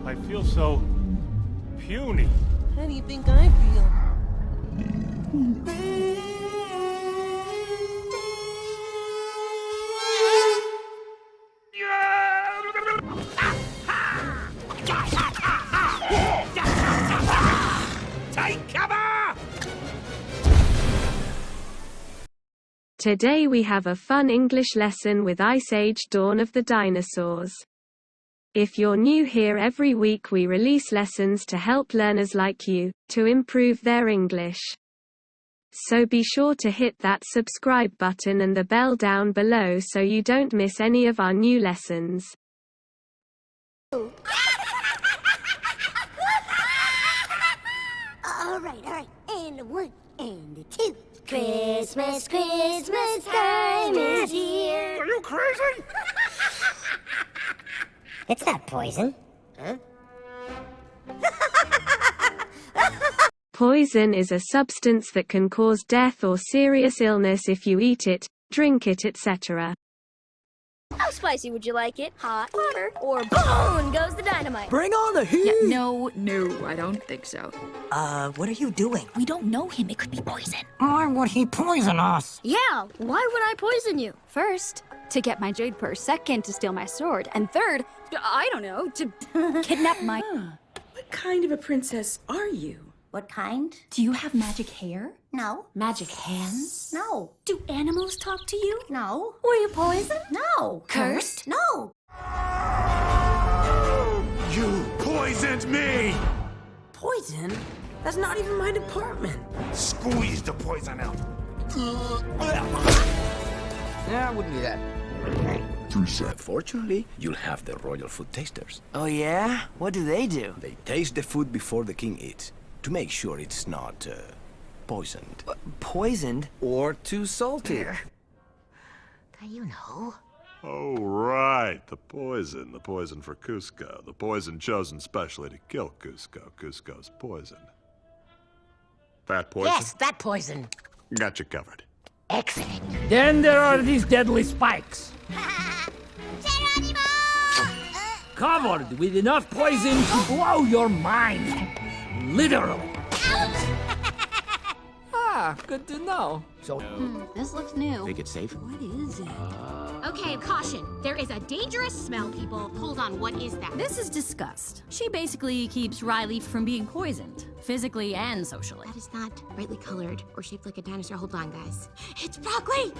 I feel so puny. How do you think I feel? Take cover! Today we have a fun English lesson with Ice Age: Dawn of the Dinosaurs. If you're new here, every week we release lessons to help learners like you to improve their English. So be sure to hit that subscribe button and the bell down below so you don't miss any of our new lessons. All right. And a one, and a two. Christmas, Christmas time is here. Are you crazy? It's not poison. Huh? Poison is a substance that can cause death or serious illness if you eat it, drink it, etc. How spicy would you like it? Hot, water, or boom goes the dynamite? Bring on the heat! Yeah, no, I don't think so. What are you doing? We don't know him. It could be poison. Why would he poison us? Yeah, why would I poison you? First, to get my jade purse. Second, to steal my sword. And third, I don't know, to kidnap my... What kind of a princess are you? What kind? Do you have magic hair? No. Magic hands? No. Do animals talk to you? No. Were you poisoned? No. Cursed? No. You poisoned me! Poison? That's not even my department. Squeeze the poison out. Yeah, I wouldn't do that. Fortunately, you'll have the royal food tasters. Oh yeah? What do? They taste the food before the king eats, to make sure it's not, poisoned. Poisoned? Or too salty. You know. Oh, right. The poison for Cusco. The poison chosen specially to kill Cusco. Cusco's poison. That poison? Yes, that poison. Got you covered. Excellent. Then there are these deadly spikes. Covered with enough poison to blow your mind. Literally. Good to know. So, This looks new. Think it's safe? What is it? Okay, caution. There is a dangerous smell, people. Hold on, what is that? This is disgust. She basically keeps Riley from being poisoned, physically and socially. That is not brightly colored or shaped like a dinosaur. Hold on, guys. It's broccoli!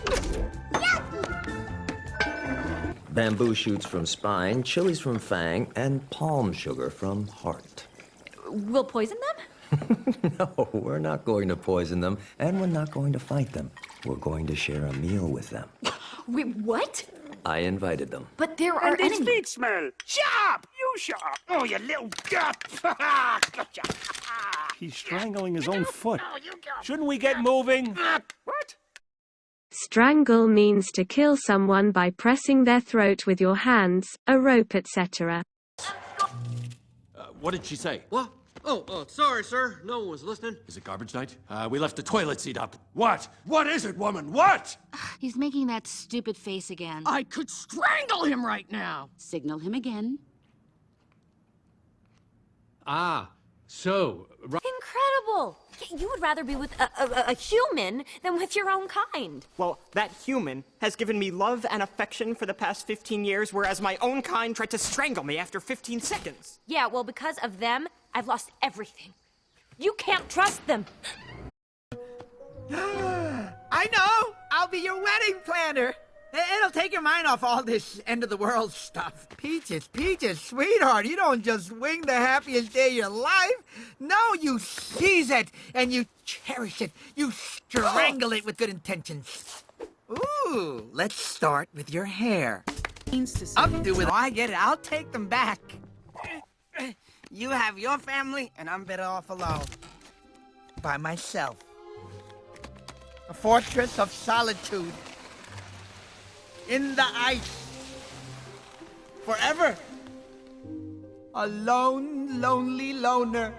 Bamboo shoots from spine, chilies from fang, and palm sugar from heart. We'll poison them? No, we're not going to poison them, and we're not going to fight them. We're going to share a meal with them. Wait, what? I invited them. But there are And his feet smell. Shut up! You shut up! Oh, you little gut! Gotcha! He's strangling his own foot. Shouldn't we get moving? What? Strangle means to kill someone by pressing their throat with your hands, a rope, etc. What did she say? What? Oh, sorry, sir. No one was listening. Is it garbage night? We left the toilet seat up. What? What is it, woman? What? He's making that stupid face again. I could strangle him right now. Signal him again. Incredible! You would rather be with a human than with your own kind. Well, that human has given me love and affection for the past 15 years, whereas my own kind tried to strangle me after 15 seconds. Yeah, well, because of them, I've lost everything. You can't trust them. I know! I'll be your wedding planner! It'll take your mind off all this end-of-the-world stuff. Peaches, sweetheart, you don't just wing the happiest day of your life. No, you seize it, and you cherish it. You strangle it with good intentions. Ooh, let's start with your hair. Up to it. I get it. I'll take them back. You have your family, and I'm better off alone. By myself. A fortress of solitude. In the ice. Forever. A lone, lonely loner.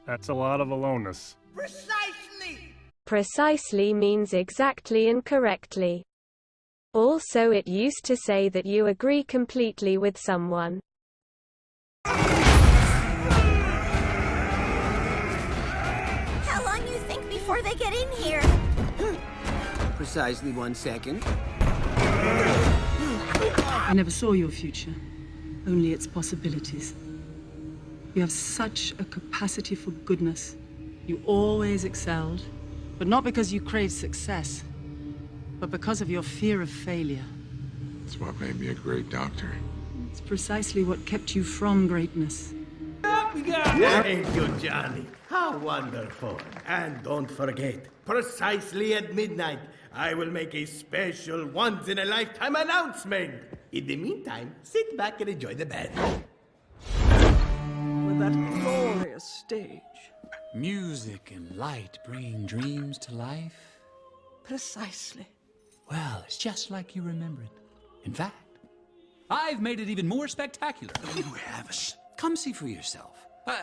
That's a lot of aloneness. Precisely! Precisely means exactly and correctly. Also, it used to say that you agree completely with someone. before they get in here. Precisely 1 second. I never saw your future, only its possibilities. You have such a capacity for goodness. You always excelled, but not because you craved success, but because of your fear of failure. It's what made me a great doctor. It's precisely what kept you from greatness. Thank you, Johnny. How wonderful. And don't forget, precisely at midnight, I will make a special once-in-a-lifetime announcement. In the meantime, sit back and enjoy the band. With that glorious stage. Music and light bringing dreams to life. Precisely. Well, it's just like you remember it. In fact, I've made it even more spectacular. You have us. Come see for yourself.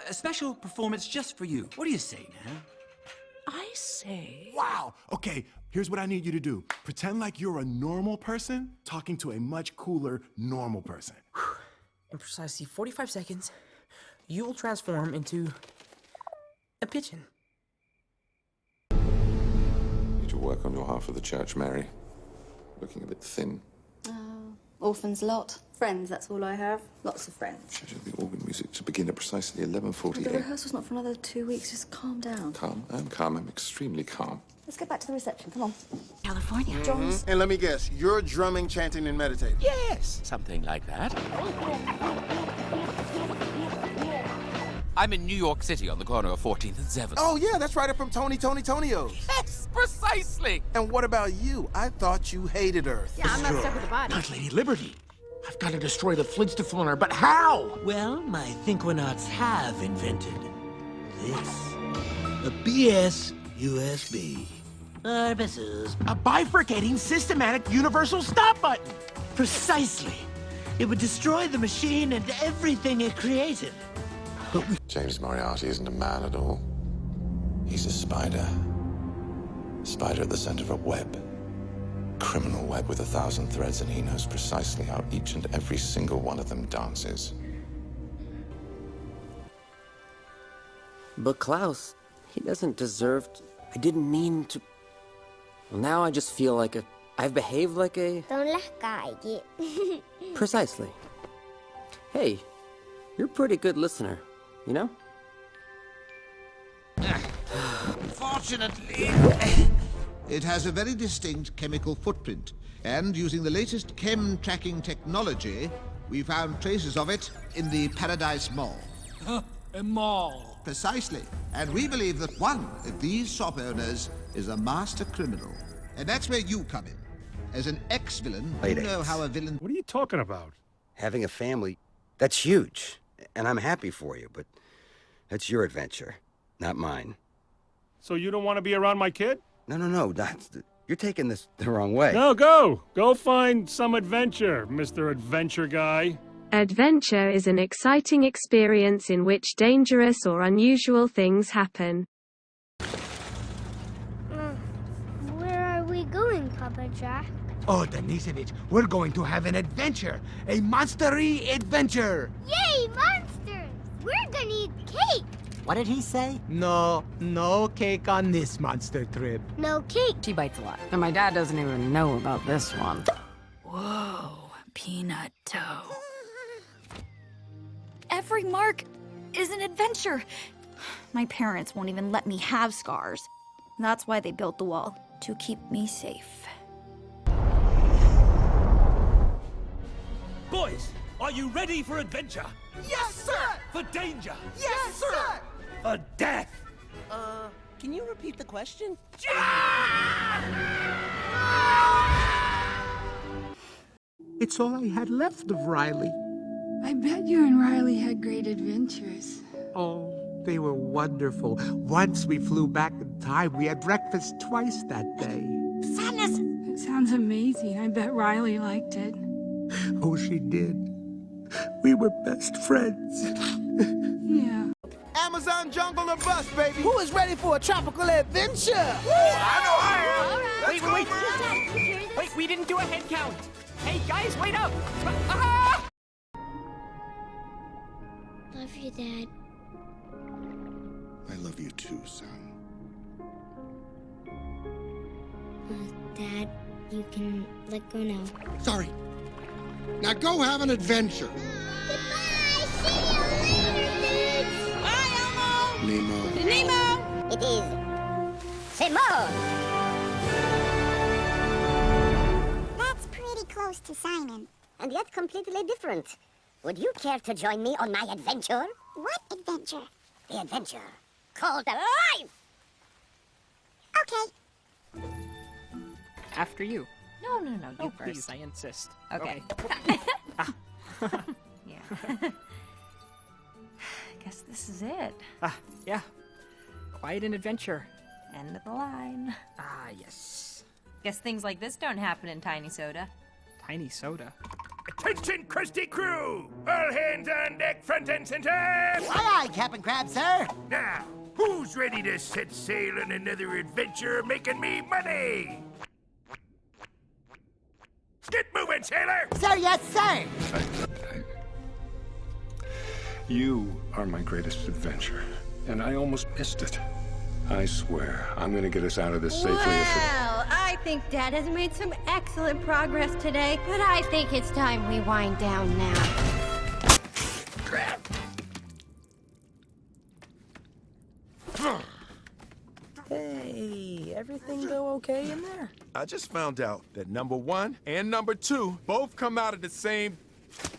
A special performance just for you. What do you say, now? I say... Wow! Okay, here's what I need you to do. Pretend like you're a normal person talking to a much cooler normal person. In precisely 45 seconds, you will transform into a pigeon. Need to work on your half of the church, Mary. Looking a bit thin. Orphans lot. Friends, that's all I have. Lots of friends. Schedule the organ music to begin at precisely The 11:48. rehearsal's not for another 2 weeks. Just calm down. Calm? I'm calm. I'm extremely calm. Let's get back to the reception. Come on. California. John's. And let me guess, you're drumming, chanting, and meditating. Yes! Something like that. I'm in New York City on the corner of 14th and 7th. Oh, yeah, that's right up from Tonio's. Yes, precisely! And what about you? I thought you hated Earth. Yeah, I'm not stuck with the body. Not Lady Liberty. I've got to destroy the Flintstoner, but how? Well, my Thinkwinauts have invented this. A BS USB. Services. A bifurcating systematic universal stop button. Precisely. It would destroy the machine and everything it created. James Moriarty isn't a man at all. He's a spider. Spider at the center of a web. Criminal web with 1,000 threads, and he knows precisely how each and every single one of them dances. But Klaus, he doesn't deserve to... I didn't mean to... Well, now I just feel like I've behaved like a... Don't let guy get. Precisely. Hey, you're a pretty good listener, you know? Fortunately, it has a very distinct chemical footprint, and using the latest chem tracking technology, we found traces of it in the Paradise Mall. A mall. Precisely. And we believe that one of these shop owners is a master criminal. And that's where you come in. As an ex-villain, you know how a villain... What are you talking about? Having a family, that's huge. And I'm happy for you, but that's your adventure, not mine. So you don't want to be around my kid? No, you're taking this the wrong way. No, go! Go find some adventure, Mr. Adventure Guy. Adventure is an exciting experience in which dangerous or unusual things happen. Where are we going, Papa Jack? Oh, Denisovich, we're going to have an adventure. A monster-y adventure. Yay, monsters! We're gonna eat cake! What did he say? No cake on this monster trip. No cake. She bites a lot. And my dad doesn't even know about this one. Whoa, peanut toe. Every mark is an adventure. My parents won't even let me have scars. That's why they built the wall, to keep me safe. Boys, are you ready for adventure? Yes, sir! For danger? Yes, sir! For death? Can you repeat the question? It's all I had left of Riley. I bet you and Riley had great adventures. Oh, they were wonderful. Once we flew back in time, we had breakfast twice that day. Sadness! It sounds amazing. I bet Riley liked it. Oh, she did. We were best friends. Yeah. Amazon jungle or bust, baby. Who is ready for a tropical adventure? I know I am. Wait. Wait, we didn't do a head count. Hey, guys, wait up. Love you, Dad. I love you too, son. Dad, you can let go now. Sorry. Now go have an adventure. Goodbye! See you later, dudes! Bye, Elmo! Nemo. Nemo! It is Simone! That's pretty close to Simon. And yet completely different. Would you care to join me on my adventure? What adventure? The adventure called life! Okay. After you. No, you first. Please, I insist. Okay. Yeah. Guess this is it. Yeah. Quite an adventure. End of the line. Ah, yes. Guess things like this don't happen in Tiny Soda. Tiny Soda. Attention, Krusty Crew! All hands on deck, front and center! Aye, aye, Captain Crab, sir. Now, who's ready to set sail on another adventure making me money? Get moving, sailor! Sir, yes, sir. You are my greatest adventure, and I almost missed it. I swear, I'm gonna get us out of this safely. Well, I think Dad has made some excellent progress today, but I think it's time we wind down now. Hey, everything go okay in there? I just found out that number 1 and number 2 both come out of the same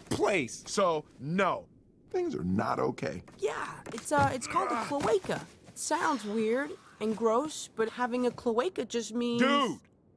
place. So, no, things are not okay. Yeah, it's called a cloaca. It sounds weird and gross, but having a cloaca just means... Dude,